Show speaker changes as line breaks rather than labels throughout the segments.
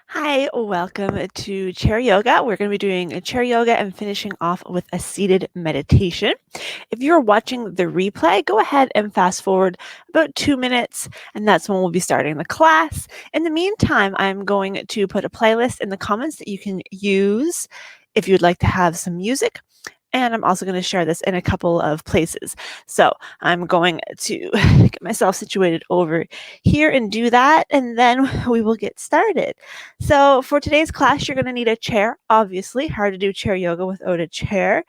Hi, welcome to chair yoga. We're going to be doing a chair yoga and finishing off with a seated meditation. If you're watching the replay, go ahead and fast forward about 2 minutes, and that's when we'll be starting the class. In the meantime, I'm going to put a playlist in the comments that you can use if you'd like to have some music. And I'm also going to share this in a couple of places. So I'm going to get myself situated over here and do that, and then we will get started. So for today's class, you're going to need a chair, obviously. Hard to do chair yoga without a chair.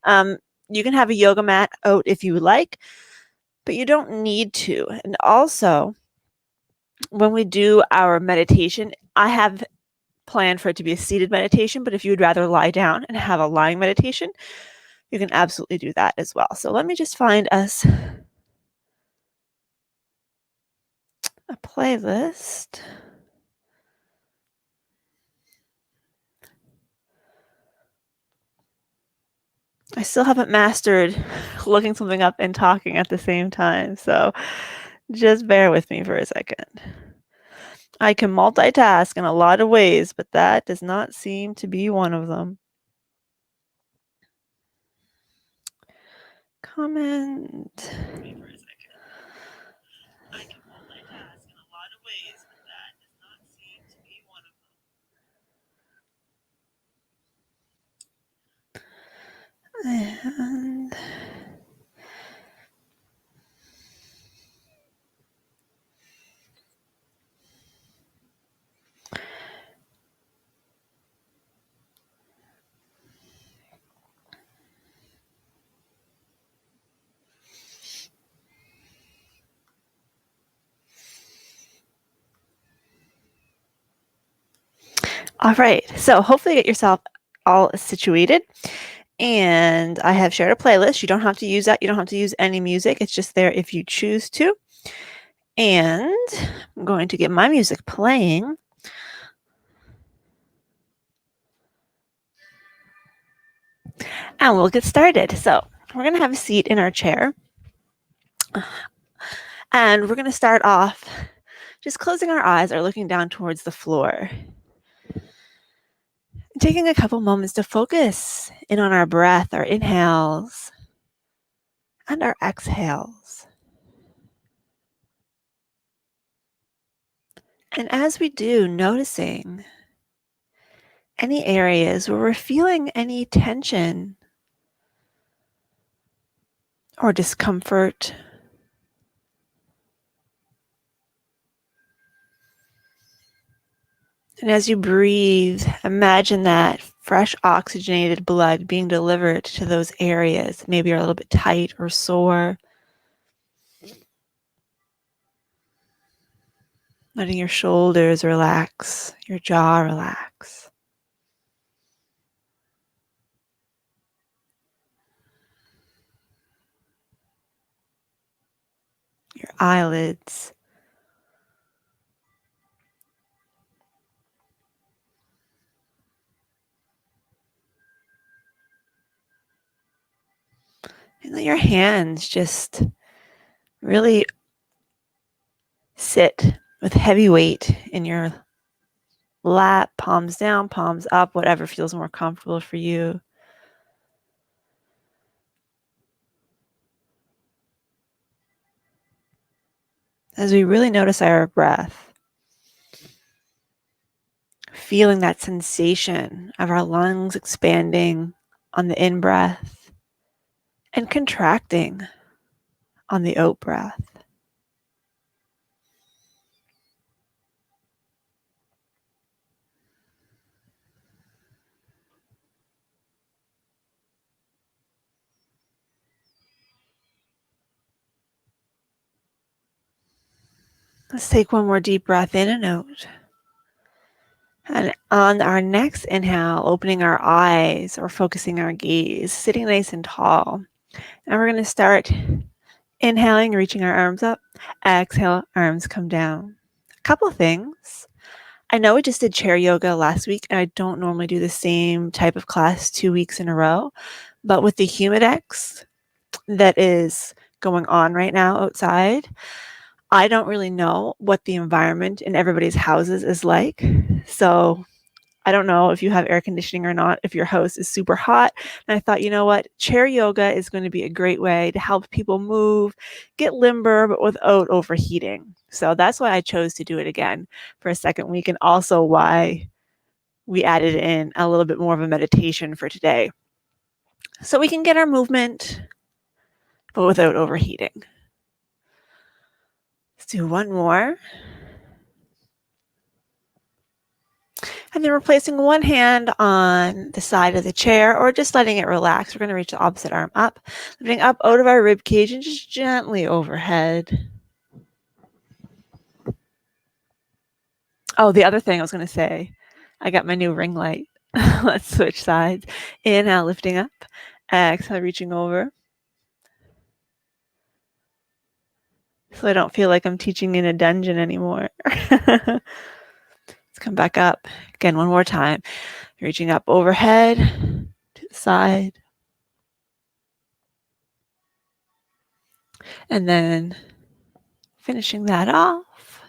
You can have a yoga mat out if you would like, but you don't need to. And also, when we do our meditation, I have planned for it to be a seated meditation, but if you would rather lie down and have a lying meditation, you can absolutely do that as well. So let me just find us a playlist. I still haven't mastered looking something up and talking at the same time, so just bear with me for a second. I can multitask in a lot of ways, but that does not seem to be one of them. Comment. I can multitask in a lot of ways, but that does not seem to be one of them. And all right, so hopefully get yourself all situated. And I have shared a playlist. You don't have to use that. You don't have to use any music. It's just there if you choose to. And I'm going to get my music playing. And we'll get started. So we're going to have a seat in our chair. And we're going to start off just closing our eyes or looking down towards the floor. Taking a couple moments to focus in on our breath, our inhales and our exhales. And as we do, noticing any areas where we're feeling any tension or discomfort. And as you breathe, imagine that fresh oxygenated blood being delivered to those areas that maybe are a little bit tight or sore. Letting your shoulders relax, your jaw relax. Your eyelids. And let your hands just really sit with heavy weight in your lap, palms down, palms up, whatever feels more comfortable for you. As we really notice our breath, feeling that sensation of our lungs expanding on the in-breath and contracting on the out-breath. Let's take one more deep breath in and out. And on our next inhale, opening our eyes or focusing our gaze, sitting nice and tall. And we're going to start inhaling, reaching our arms up. Exhale, arms come down. A couple things. I know we just did chair yoga last week, and I don't normally do the same type of class 2 weeks in a row. But with the humidex that is going on right now outside, I don't really know what the environment in everybody's houses is like. So I don't know if you have air conditioning or not, if your house is super hot. And I thought, you know what? Chair yoga is going to be a great way to help people move, get limber, but without overheating. So that's why I chose to do it again for a second week, and also why we added in a little bit more of a meditation for today. So we can get our movement, but without overheating. Let's do one more. And then we're placing one hand on the side of the chair or just letting it relax. We're going to reach the opposite arm up, lifting up out of our rib cage and just gently overhead. Oh, the other thing I was going to say, I got my new ring light. Let's switch sides. Inhale, lifting up. Exhale, reaching over. So I don't feel like I'm teaching in a dungeon anymore. Let's come back up. Again, one more time. Reaching up overhead to the side. And then finishing that off.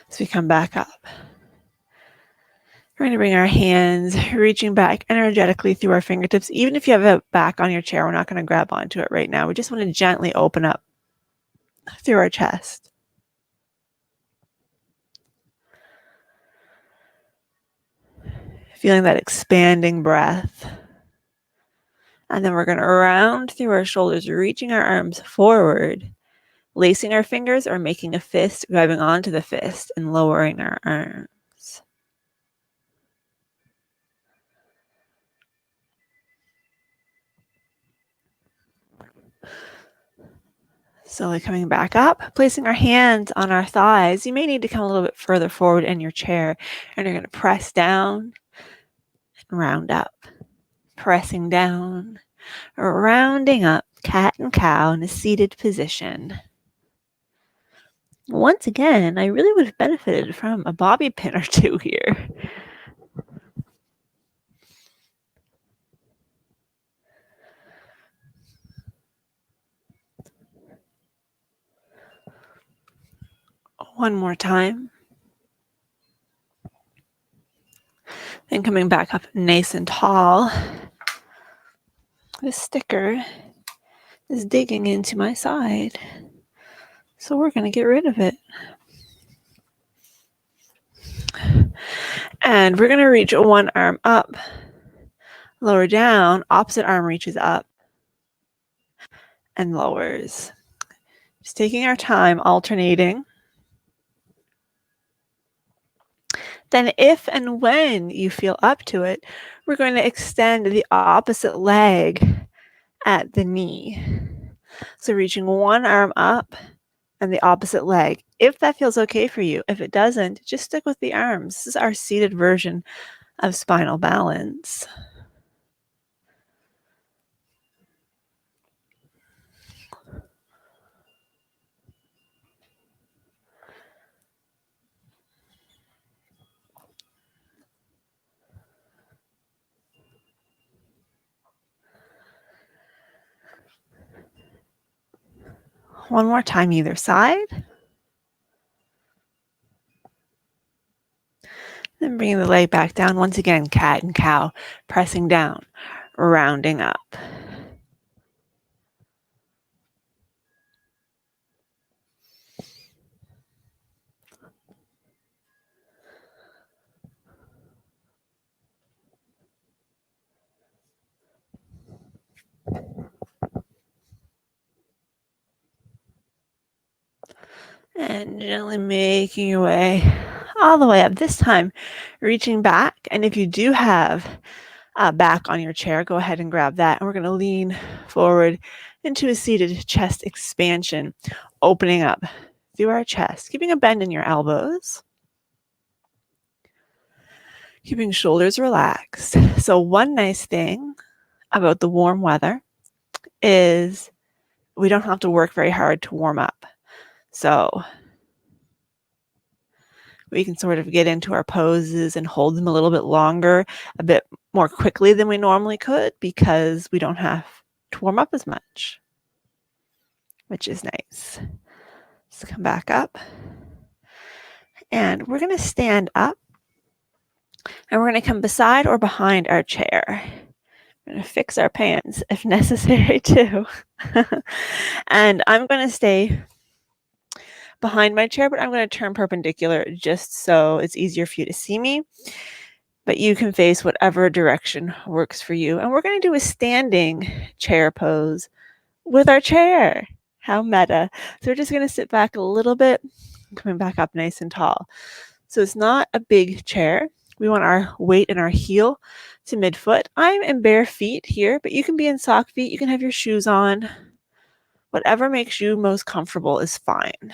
So we come back up. We're going to bring our hands reaching back energetically through our fingertips. Even if you have it back on your chair, we're not going to grab onto it right now. We just want to gently open up through our chest. Feeling that expanding breath. And then we're going to round through our shoulders, reaching our arms forward, lacing our fingers or making a fist, grabbing onto the fist and lowering our arms. Slowly coming back up, placing our hands on our thighs. You may need to come a little bit further forward in your chair, and you're going to press down and round up. Pressing down, rounding up, cat and cow in a seated position. Once again, I really would have benefited from a bobby pin or two here. One more time. Then coming back up nice and tall. This sticker is digging into my side, so we're going to get rid of it. And we're going to reach one arm up, lower down, opposite arm reaches up and lowers. Just taking our time, alternating. Then if and when you feel up to it, we're going to extend the opposite leg at the knee. So reaching one arm up and the opposite leg, if that feels okay for you. If it doesn't, just stick with the arms. This is our seated version of spinal balance. One more time either side. Then bringing the leg back down. Once again, cat and cow, pressing down, rounding up. And gently making your way all the way up. This time, reaching back. And if you do have back on your chair, go ahead and grab that. And we're going to lean forward into a seated chest expansion, opening up through our chest, keeping a bend in your elbows, keeping shoulders relaxed. So one nice thing about the warm weather is we don't have to work very hard to warm up. So we can sort of get into our poses and hold them a little bit longer, a bit more quickly than we normally could, because we don't have to warm up as much, which is nice. Let's come back up. And we're going to stand up. And we're going to come beside or behind our chair. We're going to fix our pants if necessary too. And I'm going to stay behind my chair, but I'm going to turn perpendicular just so it's easier for you to see me. But you can face whatever direction works for you. And we're going to do a standing chair pose with our chair. How meta. So we're just going to sit back a little bit, coming back up nice and tall. So it's not a big chair. We want our weight in our heel to midfoot. I'm in bare feet here, but you can be in sock feet. You can have your shoes on. Whatever makes you most comfortable is fine.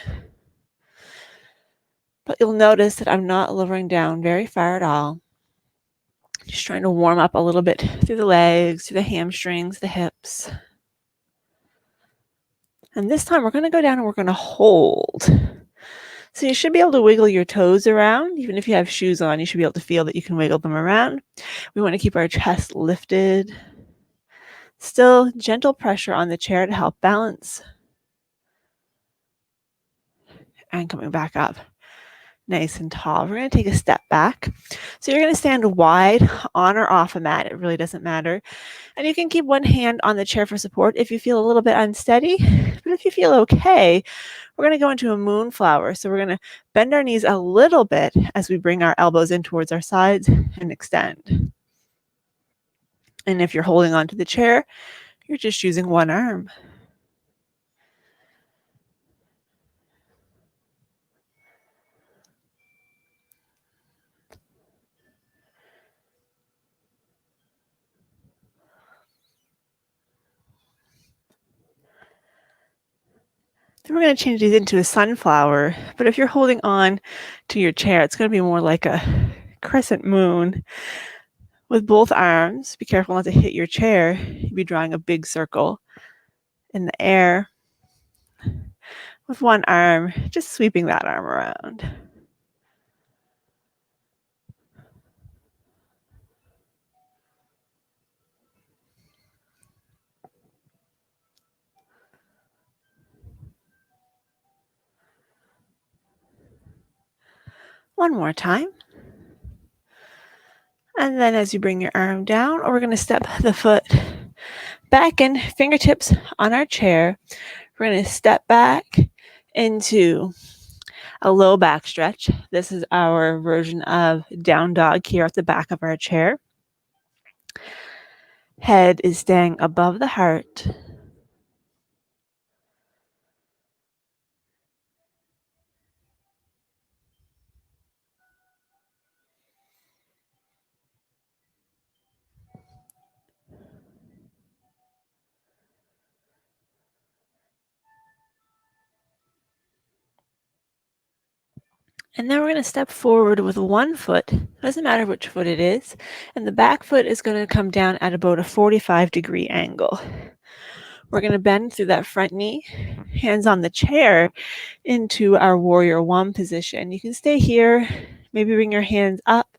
But you'll notice that I'm not lowering down very far at all. Just trying to warm up a little bit through the legs, through the hamstrings, the hips. And this time we're going to go down and we're going to hold. So you should be able to wiggle your toes around. Even if you have shoes on, you should be able to feel that you can wiggle them around. We want to keep our chest lifted. Still gentle pressure on the chair to help balance. And coming back up nice and tall. We're going to take a step back. So you're going to stand wide on or off a mat. It really doesn't matter. And you can keep one hand on the chair for support if you feel a little bit unsteady. But if you feel okay, we're going to go into a moonflower. So we're going to bend our knees a little bit as we bring our elbows in towards our sides and extend. And if you're holding onto the chair, you're just using one arm. Then we're going to change these into a sunflower. But if you're holding on to your chair, it's going to be more like a crescent moon. With both arms, be careful not to hit your chair. You'll be drawing a big circle in the air. With one arm, just sweeping that arm around. One more time. And then as you bring your arm down, we're going to step the foot back in, fingertips on our chair. We're going to step back into a low back stretch. This is our version of down dog here at the back of our chair. Head is staying above the heart. And then we're going to step forward with one foot. It doesn't matter which foot it is. And the back foot is going to come down at about a 45-degree angle. We're going to bend through that front knee, hands on the chair into our warrior one position. You can stay here, maybe bring your hands up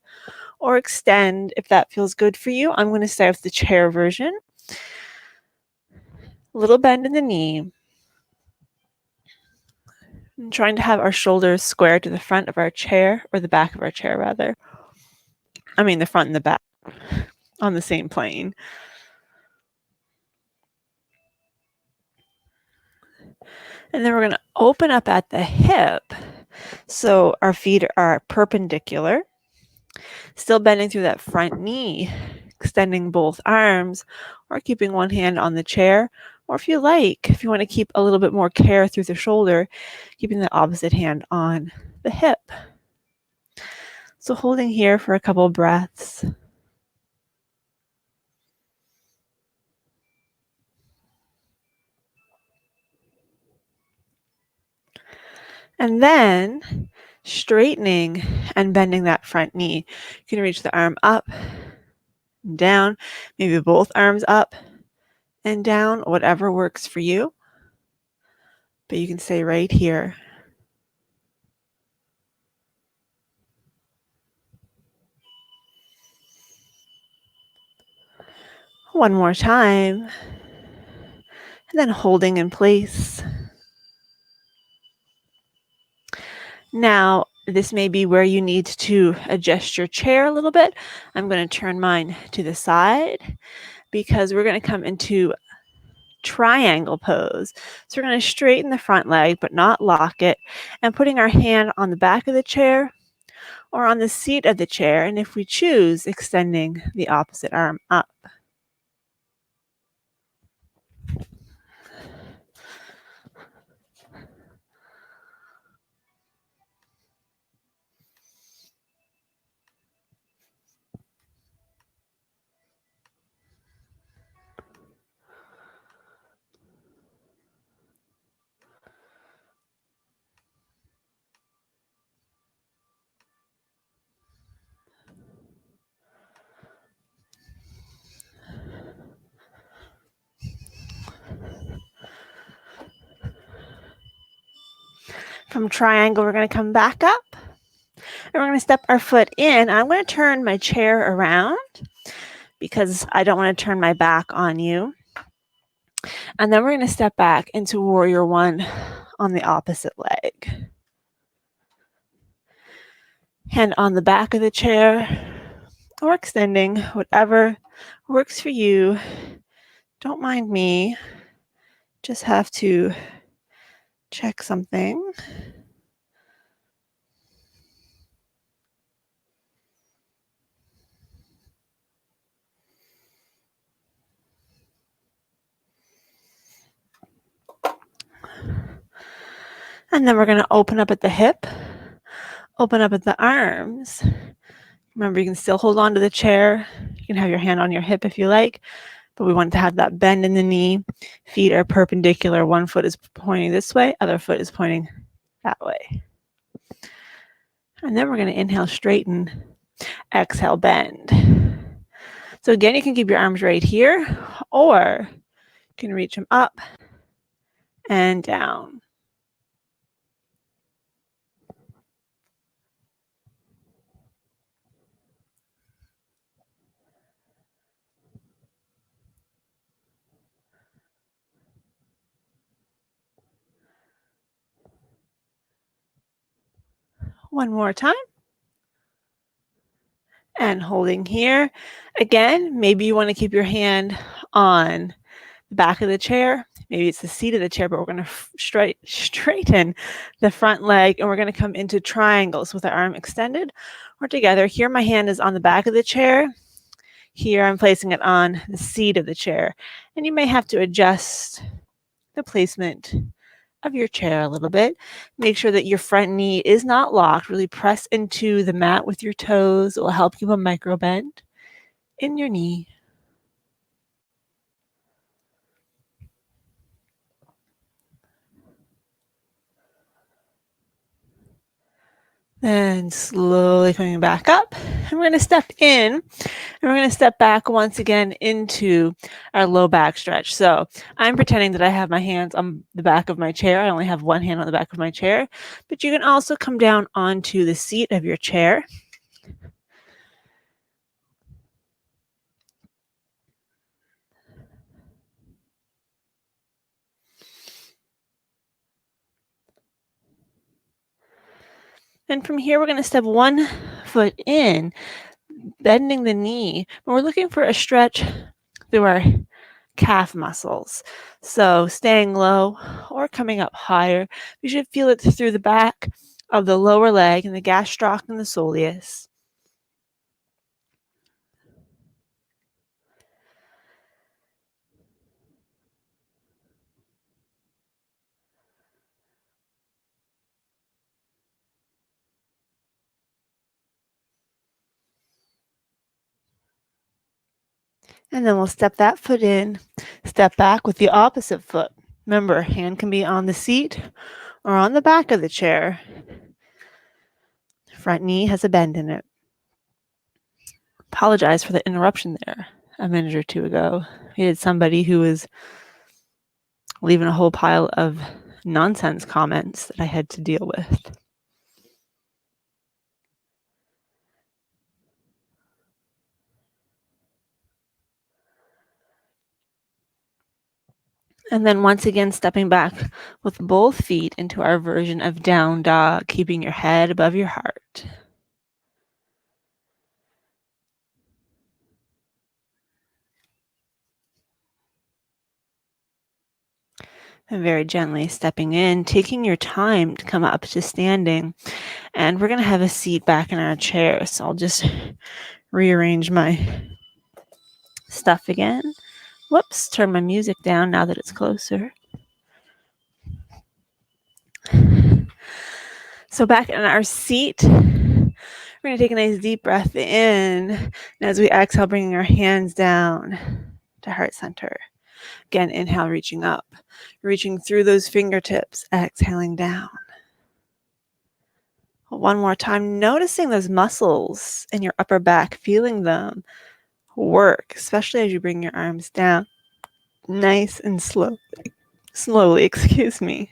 or extend if that feels good for you. I'm going to start with the chair version. A little bend in the knee. I'm trying to have our shoulders square to the front of our chair, or the back of our chair rather. I mean the front and the back on the same plane. And then we're going to open up at the hip. So our feet are perpendicular. Still bending through that front knee, extending both arms, or keeping one hand on the chair. Or if you like, if you want to keep a little bit more care through the shoulder, keeping the opposite hand on the hip. So holding here for a couple breaths. And then straightening and bending that front knee. You can reach the arm up and down, maybe both arms up and down, whatever works for you. But you can stay right here. One more time. and then holding in place. Now, this may be where you need to adjust your chair a little bit. I'm going to turn mine to the side because we're going to come into triangle pose. So we're going to straighten the front leg but not lock it, and putting our hand on the back of the chair or on the seat of the chair, and if we choose, extending the opposite arm up. From triangle, we're going to come back up, and we're going to step our foot in. I'm going to turn my chair around because I don't want to turn my back on you. And then we're going to step back into warrior one on the opposite leg. Hand on the back of the chair or extending, whatever works for you. Don't mind me. Just have to check something. And then we're going to open up at the hip, open up at the arms. Remember, you can still hold on to the chair. You can have your hand on your hip if you like, but we want to have that bend in the knee. Feet are perpendicular. One foot is pointing this way, other foot is pointing that way. And then we're going to inhale, straighten, exhale, bend. So again, you can keep your arms right here, or you can reach them up and down. One more time. And holding here. Again, maybe you want to keep your hand on the back of the chair. Maybe it's the seat of the chair, but we're going to straighten the front leg, and we're going to come into triangles with our arm extended or together. Here, my hand is on the back of the chair. Here, I'm placing it on the seat of the chair. And you may have to adjust the placement of your chair a little bit. Make sure that your front knee is not locked. Really press into the mat with your toes. It will help give a micro bend in your knee. Then slowly coming back up. And we're going to step in, and we're going to step back once again into our low back stretch. So I'm pretending that I have my hands on the back of my chair. I only have one hand on the back of my chair, but you can also come down onto the seat of your chair. And from here, we're going to step one foot in, bending the knee. And we're looking for a stretch through our calf muscles. So staying low or coming up higher. You should feel it through the back of the lower leg and the gastroc and the soleus. And then we'll step that foot in, step back with the opposite foot. Remember, hand can be on the seat or on the back of the chair. Front knee has a bend in it. Apologize for the interruption there a minute or two ago. We had somebody who was leaving a whole pile of nonsense comments that I had to deal with. And then once again, stepping back with both feet into our version of down dog, keeping your head above your heart. And very gently stepping in, taking your time to come up to standing. And we're going to have a seat back in our chair. So I'll just rearrange my stuff again. Whoops, turn my music down now that it's closer. So back in our seat, we're going to take a nice deep breath in. And as we exhale, bringing our hands down to heart center. Again, inhale, reaching up, reaching through those fingertips, exhaling down. One more time, noticing those muscles in your upper back, feeling them work, especially as you bring your arms down. Nice and slowly, excuse me.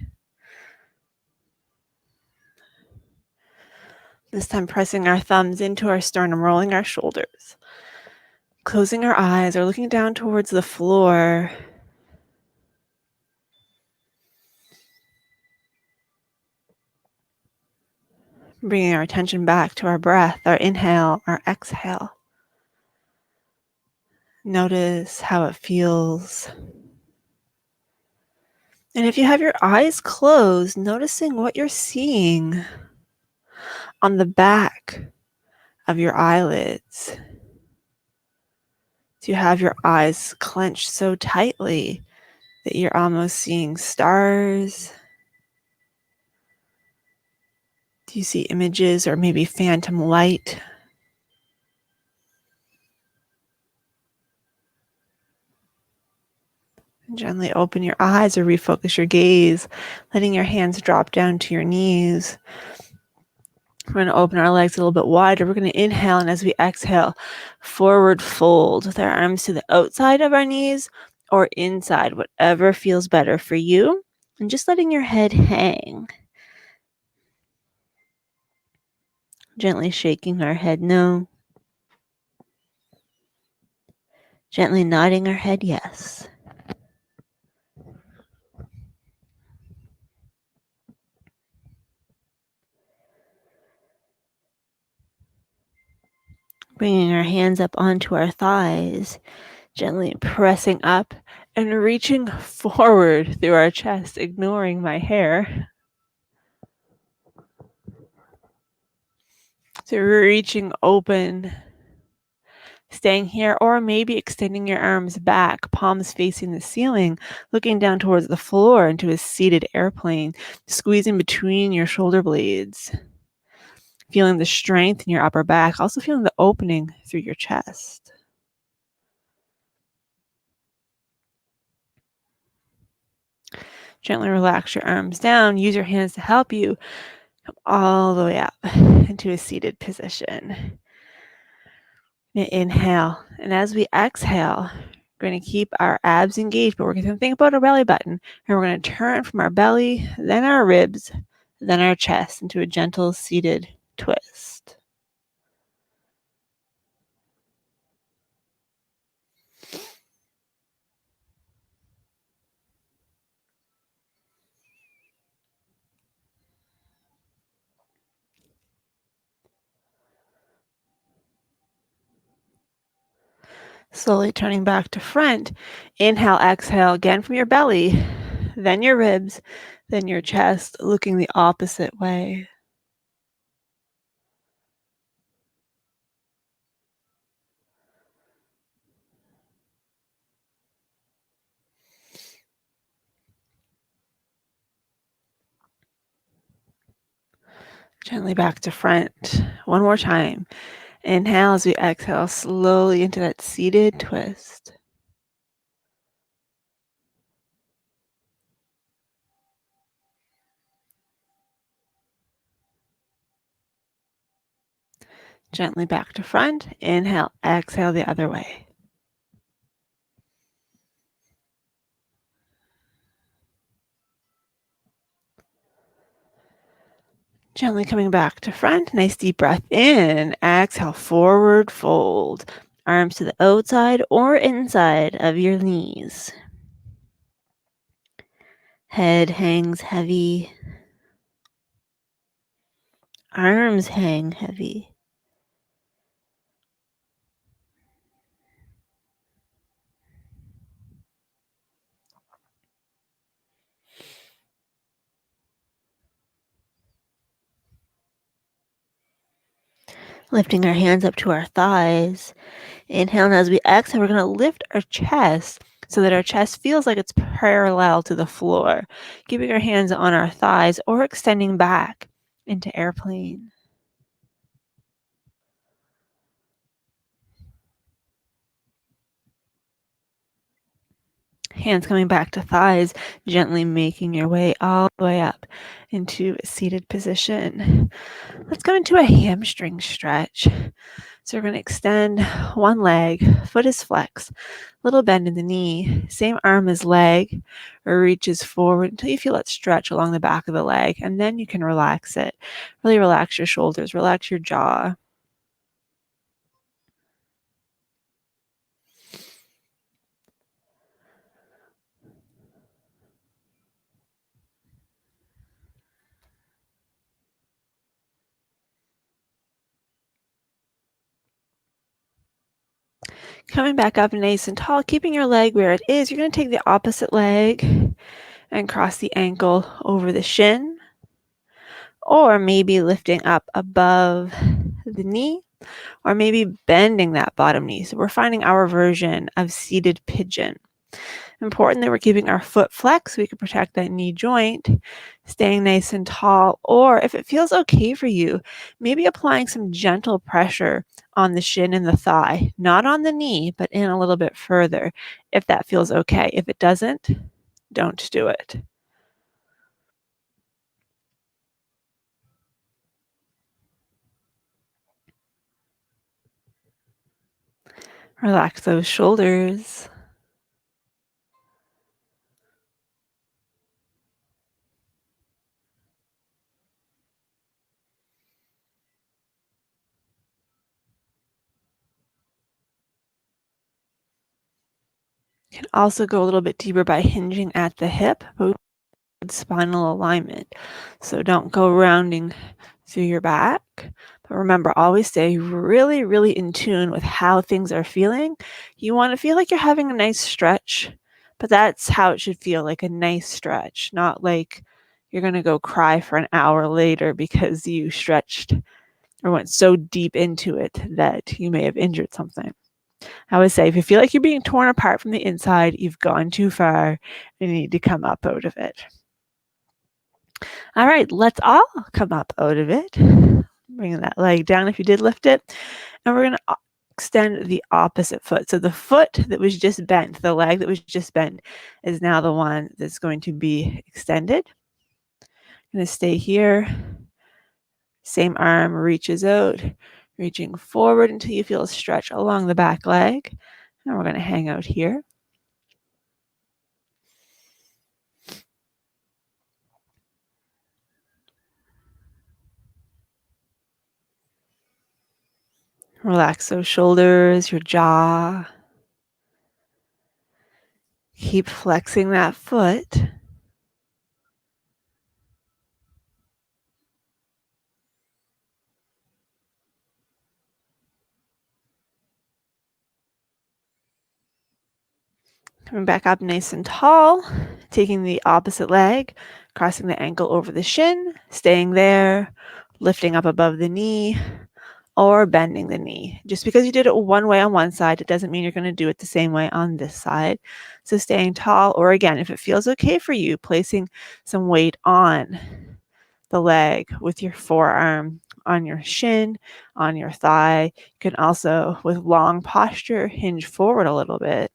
This time pressing our thumbs into our sternum, rolling our shoulders. Closing our eyes or looking down towards the floor. Bringing our attention back to our breath, our inhale, our exhale. Notice how it feels. And if you have your eyes closed, noticing what you're seeing on the back of your eyelids. Do you have your eyes clenched so tightly that you're almost seeing stars? Do you see images or maybe phantom light? Gently open your eyes or refocus your gaze, letting your hands drop down to your knees. We're going to open our legs a little bit wider. We're going to inhale, and as we exhale, forward fold with our arms to the outside of our knees or inside, whatever feels better for you. And just letting your head hang. Gently shaking our head no. Gently nodding our head yes. Bringing our hands up onto our thighs, gently pressing up and reaching forward through our chest, ignoring my hair. So reaching open, staying here, or maybe extending your arms back, palms facing the ceiling, looking down towards the floor into a seated airplane, squeezing between your shoulder blades. Feeling the strength in your upper back, also feeling the opening through your chest. Gently relax your arms down. Use your hands to help you come all the way up into a seated position. Inhale. And as we exhale, we're going to keep our abs engaged, but we're going to think about our belly button. And we're going to turn from our belly, then our ribs, then our chest into a gentle seated twist. Slowly turning back to front. Inhale, exhale again from your belly, then your ribs, then your chest, looking the opposite way. Gently back to front. One more time. Inhale as we exhale slowly into that seated twist. Gently back to front. Inhale, exhale the other way. Gently coming back to front. Nice deep breath in. Exhale, forward fold. Arms to the outside or inside of your knees. Head hangs heavy. Arms hang heavy. Lifting our hands up to our thighs. Inhale, and as we exhale, we're going to lift our chest so that our chest feels like it's parallel to the floor, keeping our hands on our thighs or extending back into airplane. Hands coming back to thighs, gently making your way all the way up into a seated position. Let's go into a hamstring stretch. So we're going to extend one leg, foot is flexed, little bend in the knee, same arm as leg, or reaches forward until you feel it stretch along the back of the leg, and then you can relax it. Really relax your shoulders, relax your jaw. Coming back up nice and tall, keeping your leg where it is, you're going to take the opposite leg and cross the ankle over the shin, or maybe lifting up above the knee, or maybe bending that bottom knee. So we're finding our version of seated pigeon. Important that we're keeping our foot flexed so we can protect that knee joint, staying nice and tall, or if it feels okay for you, maybe applying some gentle pressure on the shin and the thigh, not on the knee, but in a little bit further, if that feels okay. If it doesn't, don't do it. Relax those shoulders. You can also go a little bit deeper by hinging at the hip, but spinal alignment. So don't go rounding through your back. But remember, always stay really, really in tune with how things are feeling. You want to feel like you're having a nice stretch, but that's how it should feel, like a nice stretch, not like you're going to go cry for an hour later because you stretched or went so deep into it that you may have injured something. I would say if you feel like you're being torn apart from the inside, you've gone too far and you need to come up out of it. All right, let's all come up out of it. Bringing that leg down if you did lift it. And we're going to extend the opposite foot. So the foot that was just bent, the leg that was just bent, is now the one that's going to be extended. I'm going to stay here. Same arm reaches out, reaching forward until you feel a stretch along the back leg. And we're going to hang out here. Relax those shoulders, your jaw. Keep flexing that foot. Coming back up nice and tall, taking the opposite leg, crossing the ankle over the shin, staying there, lifting up above the knee, or bending the knee. Just because you did it one way on one side, it doesn't mean you're going to do it the same way on this side. So staying tall, or again, if it feels okay for you, placing some weight on the leg with your forearm on your shin, on your thigh. You can also, with long posture, hinge forward a little bit.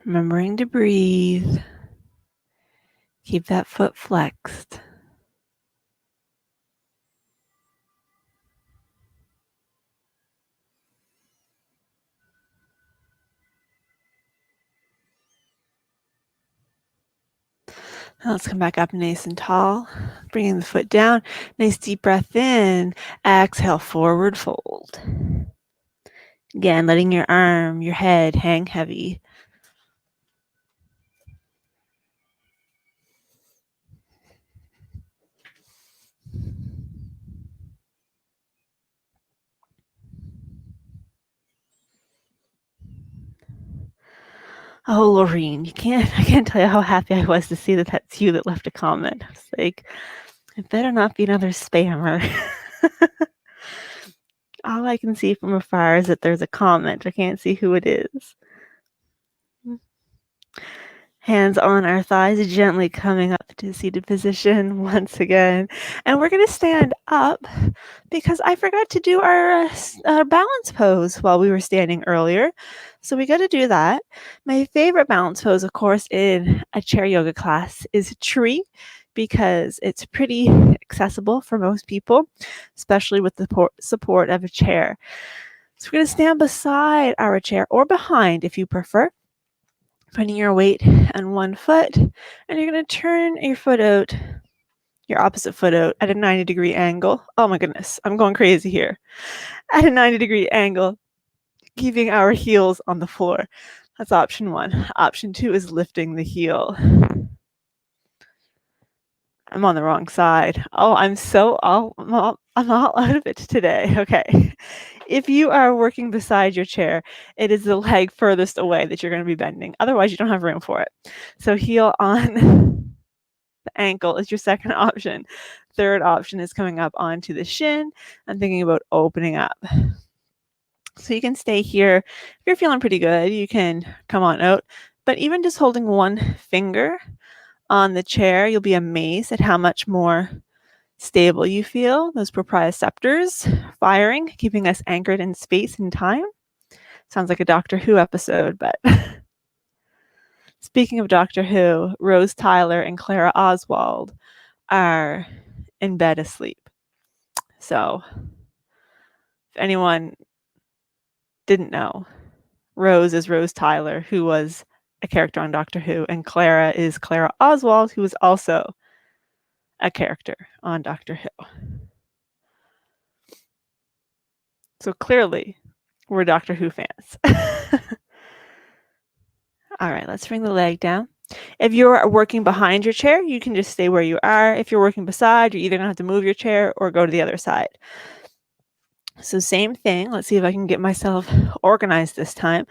Remembering to breathe. Keep that foot flexed. Let's come back up nice and tall, bringing the foot down. Nice deep breath in. Exhale, forward fold. Again, letting your arm, your head hang heavy. Oh, Laureen, I can't tell you how happy I was to see that that's you that left a comment. I was like, it better not be another spammer. All I can see from afar is that there's a comment. I can't see who it is. Hands on our thighs, gently coming up to seated position once again. And we're going to stand up because I forgot to do our balance pose while we were standing earlier. So we got to do that. My favorite balance pose, of course, in a chair yoga class is tree because it's pretty accessible for most people, especially with the support of a chair. So we're going to stand beside our chair or behind if you prefer, putting your weight on one foot, and you're going to turn your foot out, your opposite foot out at a 90-degree angle. Oh my goodness, I'm going crazy here. At a 90-degree angle, keeping our heels on the floor. That's option one. Option two is lifting the heel. I'm on the wrong side. Oh, I'm all out of it today. Okay. If you are working beside your chair, it is the leg furthest away that you're going to be bending. Otherwise, you don't have room for it. So heel on the ankle is your second option. Third option is coming up onto the shin and thinking about opening up. So you can stay here. If you're feeling pretty good, you can come on out. But even just holding one finger on the chair, you'll be amazed at how much more stable you feel. Those proprioceptors firing, keeping us anchored in space and time. Sounds like a Doctor Who episode, but speaking of Doctor Who, Rose Tyler and Clara Oswald are in bed asleep. So if anyone didn't know, Rose is Rose Tyler, who was a character on Doctor Who, and Clara is Clara Oswald, who was also a character on Doctor Who. So clearly, we're Doctor Who fans. All right, let's bring the leg down. If you're working behind your chair, you can just stay where you are. If you're working beside, you're either going to have to move your chair or go to the other side. So same thing. Let's see if I can get myself organized this time.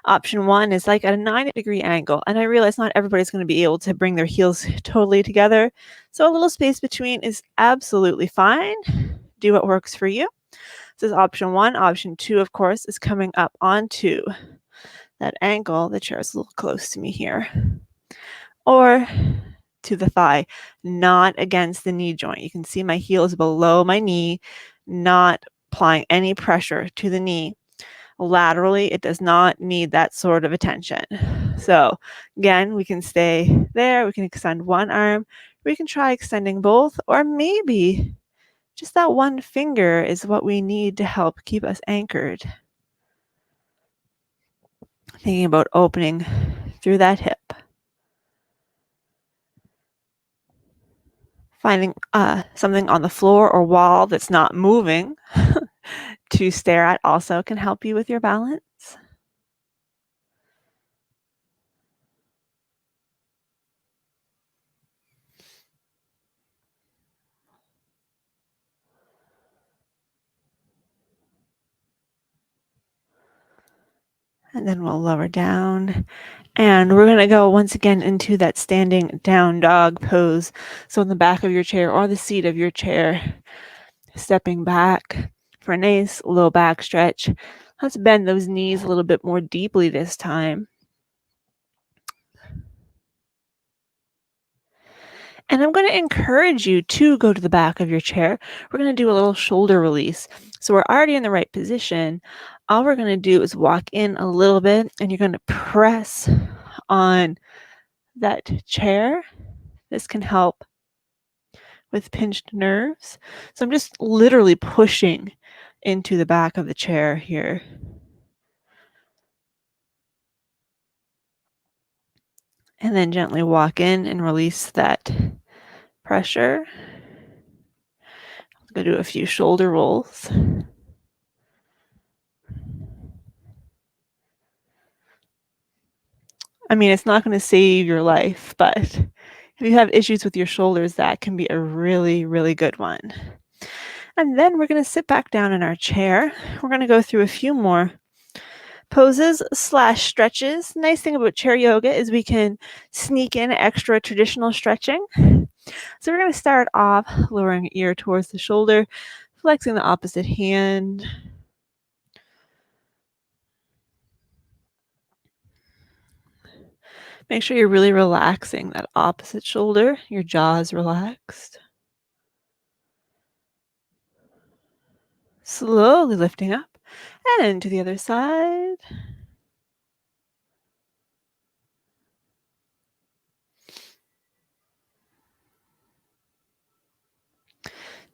Option one is like at a 90-degree angle. And I realize not everybody's going to be able to bring their heels totally together. So a little space between is absolutely fine. Do what works for you. This is option one. Option two, of course, is coming up onto that angle. The chair is a little close to me here. Or to the thigh, not against the knee joint. You can see my heel is below my knee, not applying any pressure to the knee. Laterally, it does not need that sort of attention. So again, we can stay there. We can extend one arm. We can try extending both, or maybe just that one finger is what we need to help keep us anchored. Thinking about opening through that hip. Finding something on the floor or wall that's not moving to stare at also can help you with your balance. And then we'll lower down. And we're going to go once again into that standing down dog pose. So in the back of your chair or the seat of your chair, stepping back for a nice low back stretch. Let's bend those knees a little bit more deeply this time. And I'm going to encourage you to go to the back of your chair. We're going to do a little shoulder release. So we're already in the right position. All we're going to do is walk in a little bit, and you're going to press on that chair. This can help with pinched nerves. So I'm just literally pushing into the back of the chair here. And then gently walk in and release that pressure. I'm going to do a few shoulder rolls. I mean, it's not going to save your life, but if you have issues with your shoulders, that can be a really, really good one. And then we're going to sit back down in our chair. We're going to go through a few more poses / stretches. Nice thing about chair yoga is we can sneak in extra traditional stretching. So we're going to start off lowering ear towards the shoulder, flexing the opposite hand. Make sure you're really relaxing that opposite shoulder. Your jaw is relaxed. Slowly lifting up and into the other side.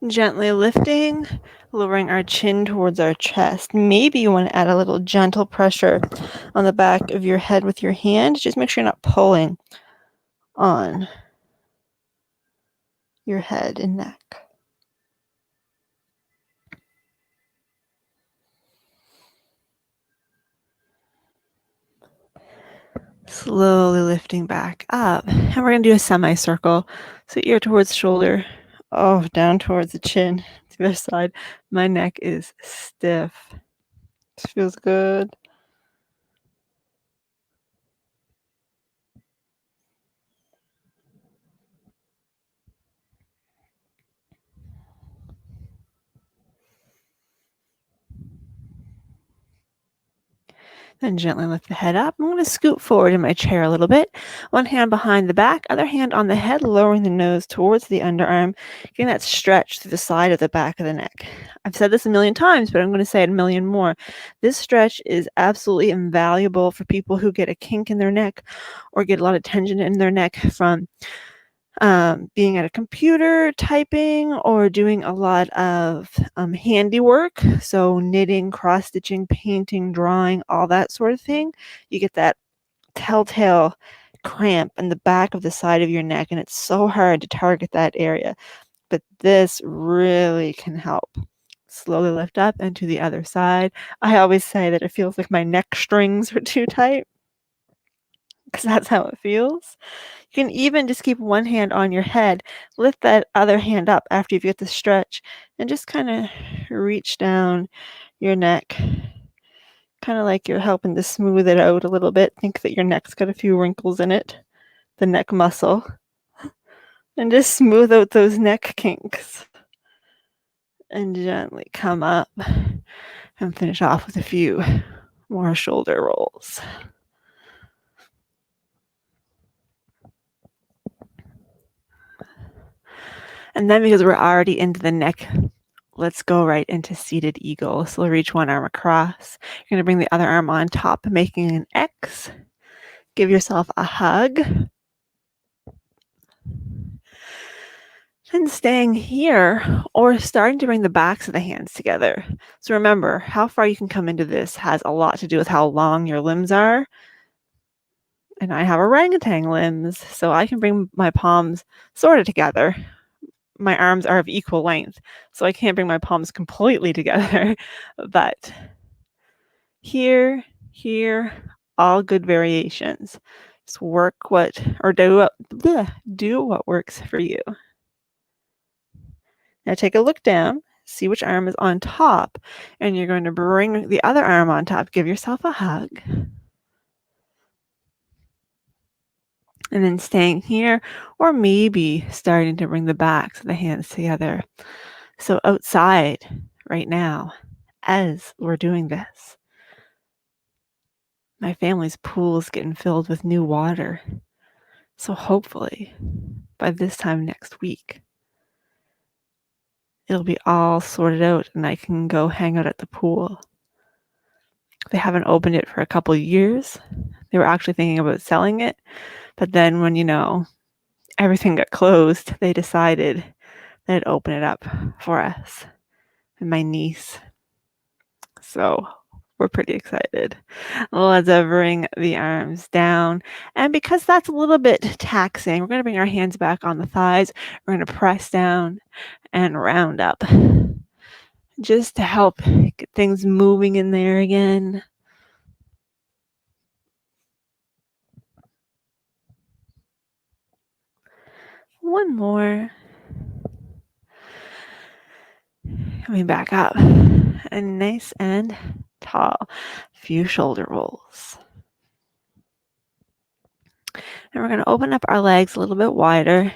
Gently lifting, lowering our chin towards our chest. Maybe you want to add a little gentle pressure on the back of your head with your hand. Just make sure you're not pulling on your head and neck. Slowly lifting back up. And we're going to do a semicircle. So ear towards shoulder. Oh, down towards the chin. To the other side. My neck is stiff. This feels good. Then gently lift the head up. I'm going to scoot forward in my chair a little bit. One hand behind the back, other hand on the head, lowering the nose towards the underarm, getting that stretch through the side of the back of the neck. I've said this a million times, but I'm going to say it a million more. This stretch is absolutely invaluable for people who get a kink in their neck or get a lot of tension in their neck from being at a computer, typing, or doing a lot of handiwork. So knitting, cross-stitching, painting, drawing, all that sort of thing. You get that telltale cramp in the back of the side of your neck, and it's so hard to target that area. But this really can help. Slowly lift up and to the other side. I always say that it feels like my neck strings are too tight because that's how it feels. You can even just keep one hand on your head, lift that other hand up after you get the stretch, and just kind of reach down your neck, kind of like you're helping to smooth it out a little bit. Think that your neck's got a few wrinkles in it, the neck muscle, and just smooth out those neck kinks. And gently come up and finish off with a few more shoulder rolls. And then because we're already into the neck, let's go right into seated eagle. So reach one arm across. You're going to bring the other arm on top, making an X. Give yourself a hug. And staying here or starting to bring the backs of the hands together. So remember, how far you can come into this has a lot to do with how long your limbs are. And I have orangutan limbs, so I can bring my palms sort of together. My arms are of equal length, so I can't bring my palms completely together. But here, all good variations. Just work do what works for you. Now take a look down, see which arm is on top, and you're going to bring the other arm on top. Give yourself a hug. And then staying here, or maybe starting to bring the backs of the hands together. So outside right now, as we're doing this, my family's pool is getting filled with new water. So hopefully by this time next week, it'll be all sorted out and I can go hang out at the pool. They haven't opened it for a couple years. They were actually thinking about selling it. But then when, everything got closed, they decided they'd open it up for us and my niece. So We're pretty excited. Let's bring the arms down. And because that's a little bit taxing, we're going to bring our hands back on the thighs. We're going to press down and round up just to help get things moving in there again. One more. Coming back up. And nice and tall. A few shoulder rolls. And we're going to open up our legs a little bit wider.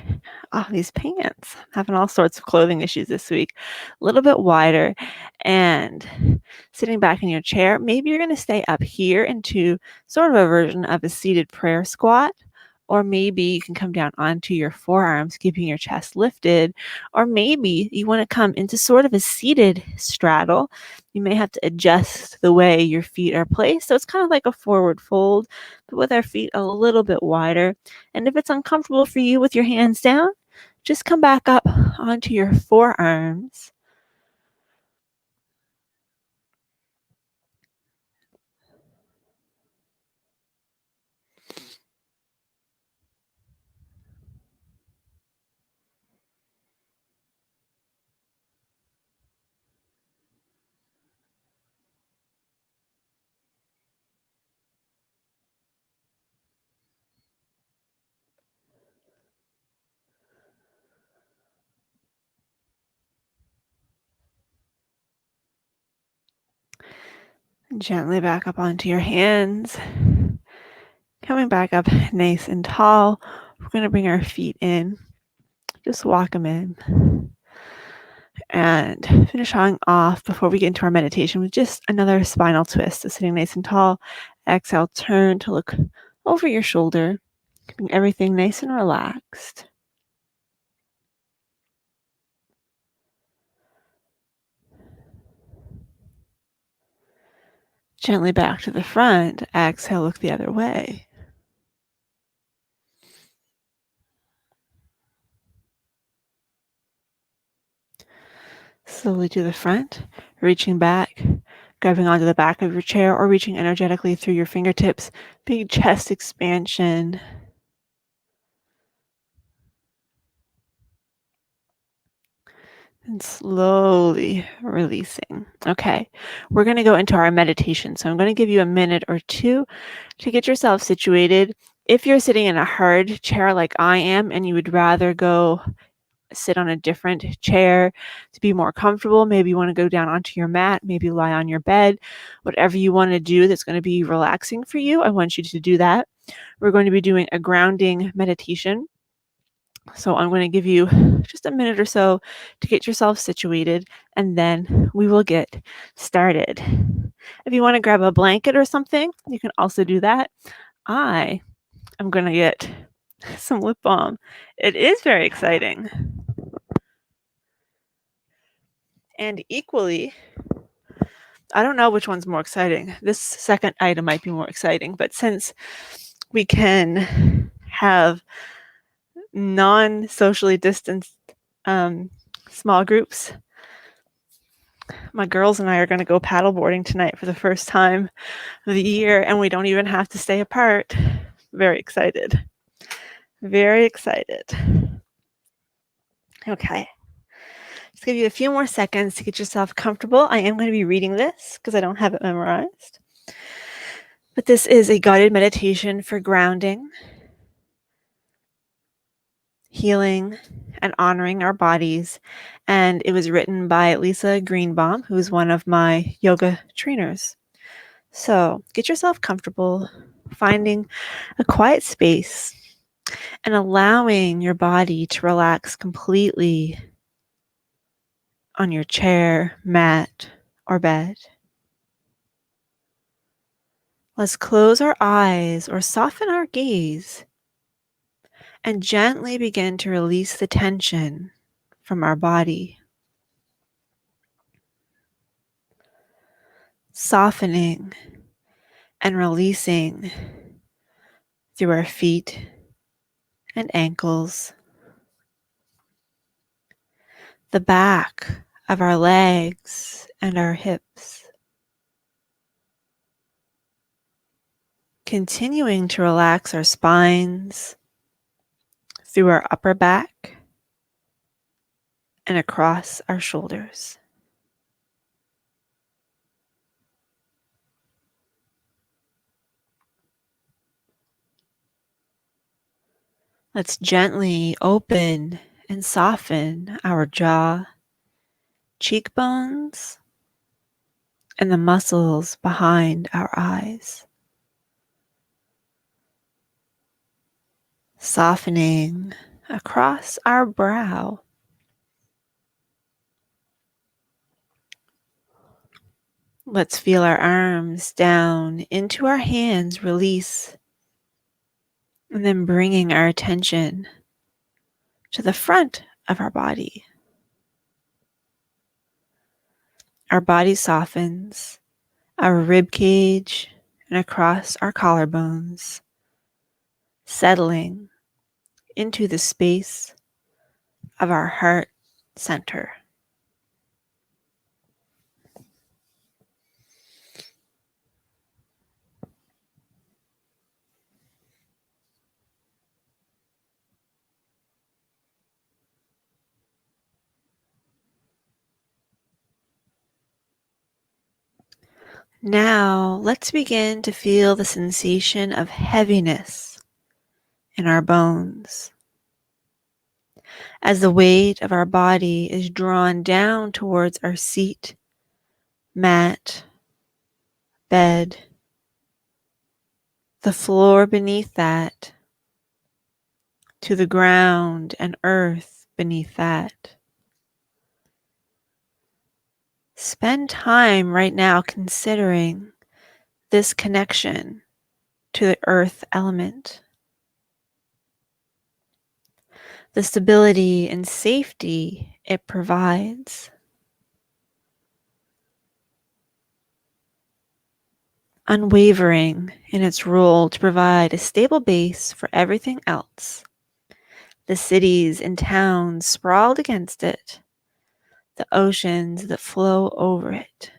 Oh, these pants. Having all sorts of clothing issues this week. A little bit wider. And sitting back in your chair, maybe you're going to stay up here into sort of a version of a seated prayer squat. Or maybe you can come down onto your forearms, keeping your chest lifted. Or maybe you want to come into sort of a seated straddle. You may have to adjust the way your feet are placed. So it's kind of like a forward fold, but with our feet a little bit wider. And if it's uncomfortable for you with your hands down, just come back up onto your forearms. Gently back up onto your hands. Coming back up nice and tall. We're going to bring our feet in. Just walk them in. And finish on off before we get into our meditation with just another spinal twist. So sitting nice and tall. Exhale, turn to look over your shoulder, keeping everything nice and relaxed. Gently back to the front. Exhale, look the other way. Slowly to the front, reaching back, grabbing onto the back of your chair or reaching energetically through your fingertips. Big chest expansion. And slowly releasing. Okay, we're going to go into our meditation. So I'm going to give you a minute or two to get yourself situated. If you're sitting in a hard chair like I am and you would rather go sit on a different chair to be more comfortable, maybe you want to go down onto your mat, maybe lie on your bed, whatever you want to do that's going to be relaxing for you, I want you to do that. We're going to be doing a grounding meditation. So I'm going to give you just a minute or so to get yourself situated, and then we will get started. If you want to grab a blanket or something, you can also do that. I am going to get some lip balm. It is very exciting. And equally, I don't know which one's more exciting. This second item might be more exciting, but since we can have non-socially distanced small groups, my girls and I are going to go paddleboarding tonight for the first time of the year, and we don't even have to stay apart. Very excited. Very excited. Okay. Just give you a few more seconds to get yourself comfortable. I am going to be reading this because I don't have it memorized. But this is a guided meditation for grounding, healing, and honoring our bodies. And it was written by Lisa Greenbaum, who is one of my yoga trainers. So get yourself comfortable, finding a quiet space and allowing your body to relax completely on your chair, mat, or bed. Let's close our eyes or soften our gaze and gently begin to release the tension from our body. Softening and releasing through our feet and ankles, the back of our legs and our hips, continuing to relax our spines through our upper back and across our shoulders. Let's gently open and soften our jaw, cheekbones, and the muscles behind our eyes. Softening across our brow. Let's feel our arms down into our hands release, and then bringing our attention to the front of our body. Our body softens, our rib cage and across our collarbones, settling into the space of our heart center. Now, let's begin to feel the sensation of heaviness in our bones. As the weight of our body is drawn down towards our seat, mat, bed, the floor beneath that, to the ground and earth beneath that. Spend time right now considering this connection to the earth element, the stability and safety it provides. Unwavering in its role to provide a stable base for everything else. The cities and towns sprawled against it, the oceans that flow over it.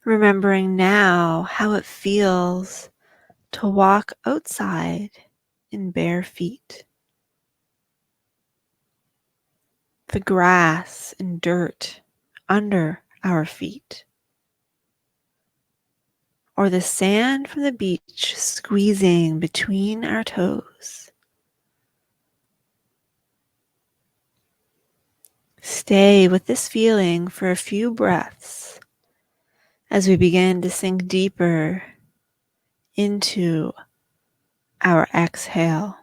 Remembering now how it feels to walk outside in bare feet. The grass and dirt under our feet, or the sand from the beach squeezing between our toes. Stay with this feeling for a few breaths as we begin to sink deeper into our exhale.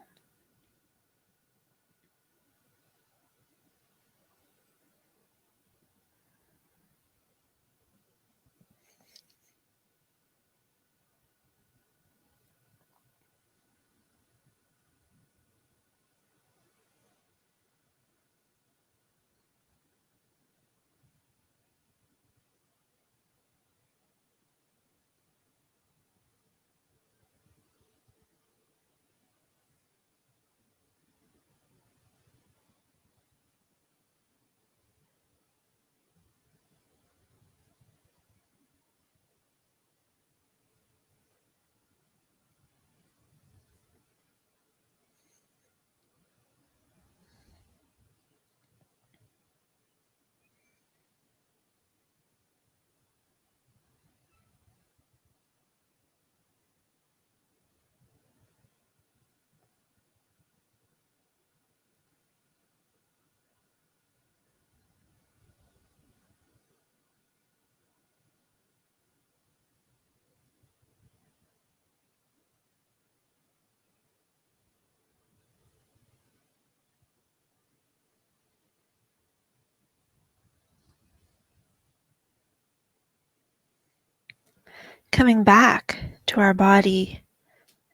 Coming back to our body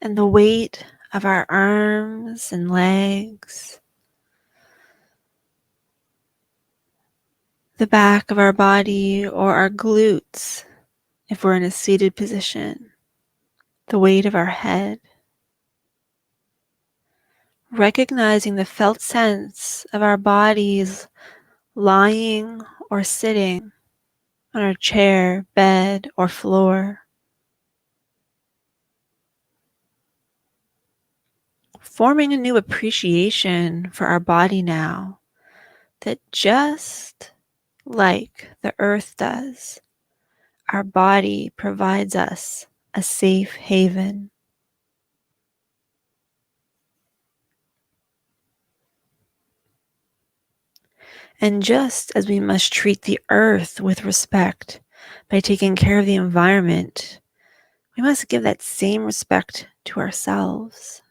and the weight of our arms and legs, the back of our body or our glutes if we're in a seated position, the weight of our head, recognizing the felt sense of our bodies lying or sitting on our chair, bed, or floor. Forming a new appreciation for our body now that just like the earth does, our body provides us a safe haven. And just as we must treat the earth with respect by taking care of the environment, we must give that same respect to ourselves.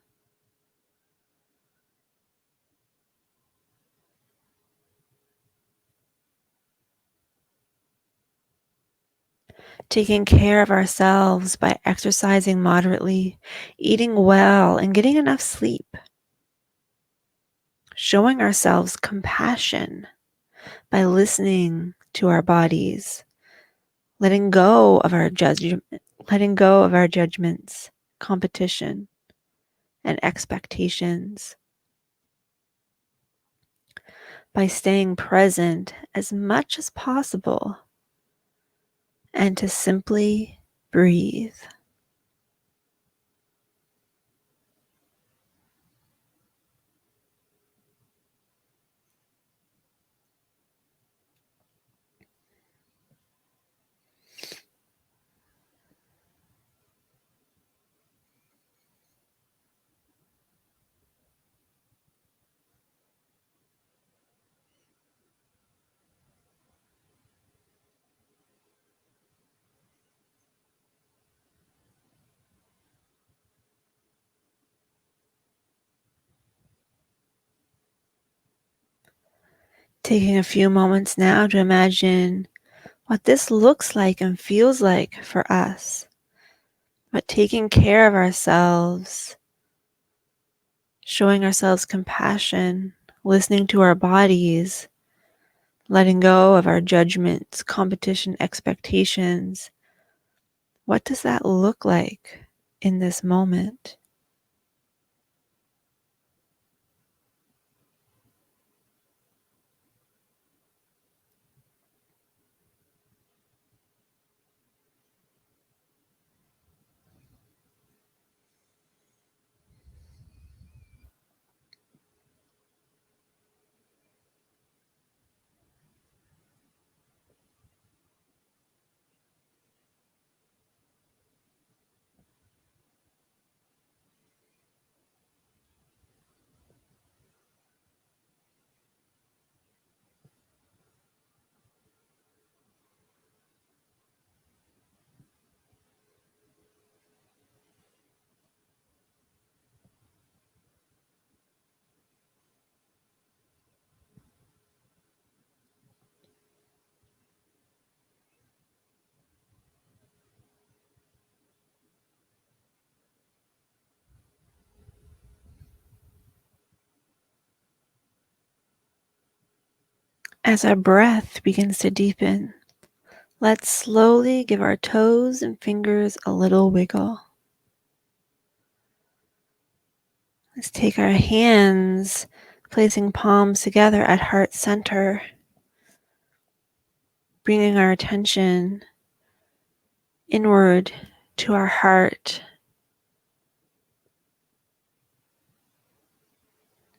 Taking care of ourselves by exercising moderately, eating well, and getting enough sleep. Showing ourselves compassion by listening to our bodies, letting go of our judgments, competition, and expectations. By staying present as much as possible and to simply breathe. Taking a few moments now to imagine what this looks like and feels like for us. But taking care of ourselves, showing ourselves compassion, listening to our bodies, letting go of our judgments, competition, expectations. What does that look like in this moment? As our breath begins to deepen, let's slowly give our toes and fingers a little wiggle. Let's take our hands, placing palms together at heart center, bringing our attention inward to our heart,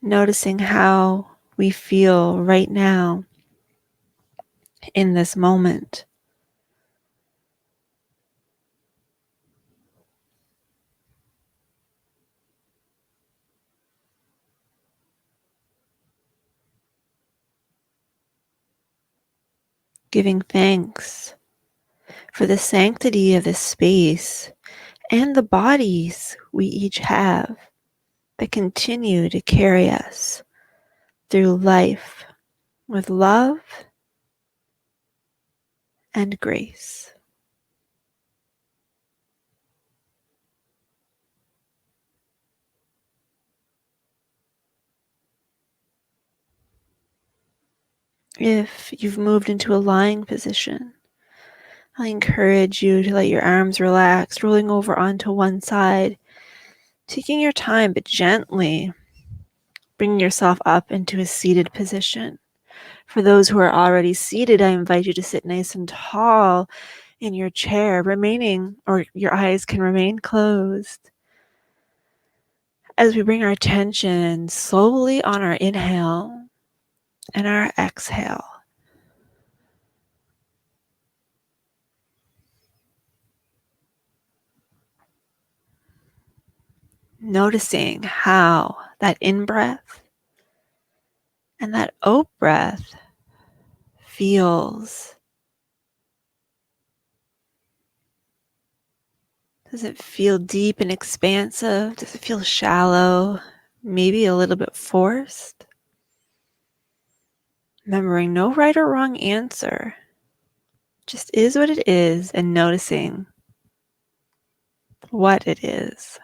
noticing how we feel right now in this moment. Giving thanks for the sanctity of this space and the bodies we each have that continue to carry us through life with love and grace. If you've moved into a lying position, I encourage you to let your arms relax, rolling over onto one side, taking your time, but gently bringing yourself up into a seated position. For those who are already seated, I invite you to sit nice and tall in your chair, or your eyes can remain closed. As we bring our attention slowly on our inhale and our exhale, noticing how that in-breath and that out-breath feels. Does it feel deep and expansive? Does it feel shallow? Maybe a little bit forced? Remembering no right or wrong answer. Just is what it is, and noticing what it is.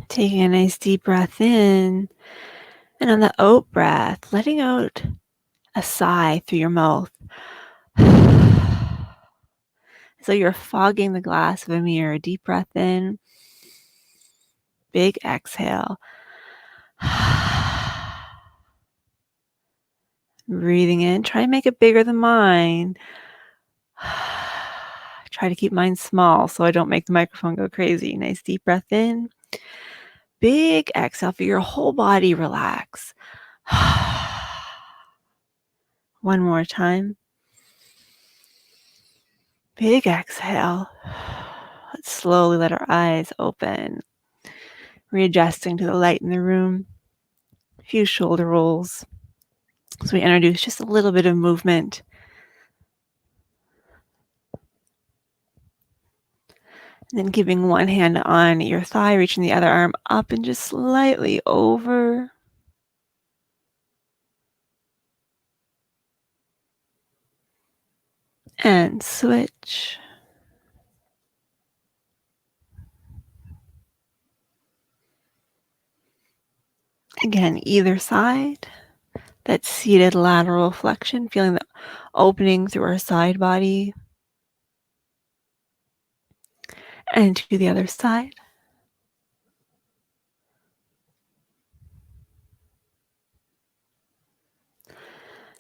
Taking a nice deep breath in, and on the out breath, letting out a sigh through your mouth. So you're fogging the glass of a mirror. Deep breath in, big exhale. Breathing in, try and make it bigger than mine. Try to keep mine small so I don't make the microphone go crazy. Nice deep breath in. Big exhale. Feel your whole body relax. One more time. Big exhale. Let's slowly let our eyes open. Readjusting to the light in the room. A few shoulder rolls. So we introduce just a little bit of movement. And then keeping one hand on your thigh, reaching the other arm up and just slightly over. And switch. Again, either side. That seated lateral flexion, feeling the opening through our side body. And to the other side.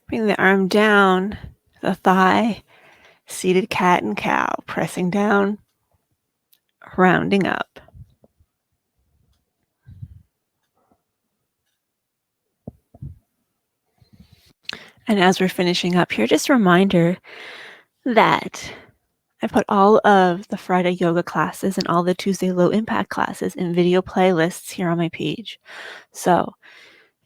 Bring the arm down, the thigh, seated cat and cow, pressing down, rounding up. And as we're finishing up here, just a reminder that I put all of the Friday yoga classes and all the Tuesday low impact classes in video playlists here on my page. So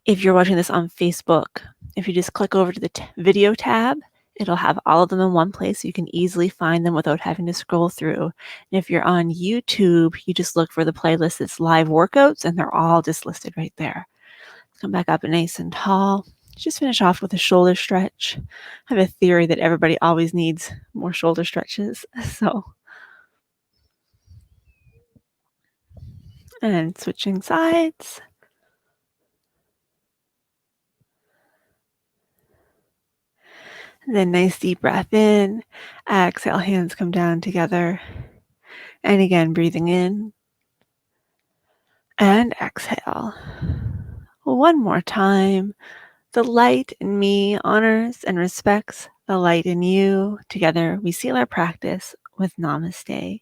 if you're watching this on Facebook, if you just click over to the video tab, it'll have all of them in one place so you can easily find them without having to scroll through. And if you're on YouTube, you just look for the playlist that's live workouts and they're all just listed right there. Come back up nice and tall. Just finish off with a shoulder stretch. I have a theory that everybody always needs more shoulder stretches. And switching sides. And then nice deep breath in. Exhale, hands come down together. And again, breathing in. And exhale. One more time. The light in me honors and respects the light in you. Together, we seal our practice with Namaste.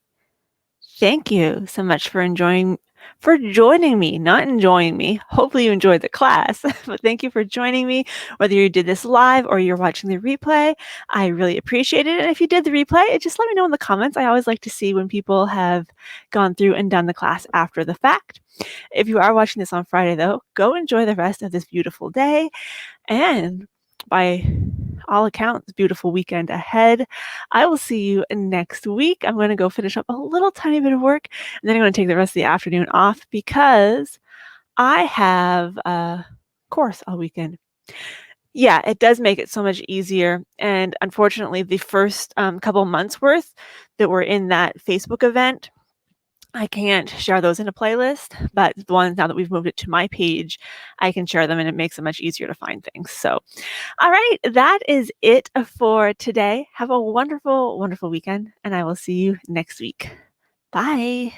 Thank you so much for joining for joining me, not enjoying me. Hopefully you enjoyed the class, but thank you for joining me. Whether you did this live or you're watching the replay, I really appreciate it. And if you did the replay, just let me know in the comments. I always like to see when people have gone through and done the class after the fact. If you are watching this on Friday, though, go enjoy the rest of this beautiful day. And by all accounts, beautiful weekend ahead. I will see you next week. I'm going to go finish up a little tiny bit of work, and then I'm going to take the rest of the afternoon off because I have a course all weekend. Yeah, it does make it so much easier. And unfortunately, the first couple months worth that were in that Facebook event, I can't share those in a playlist, but the ones now that we've moved it to my page, I can share them and it makes it much easier to find things. So, all right, that is it for today. Have a wonderful, wonderful weekend, and I will see you next week. Bye.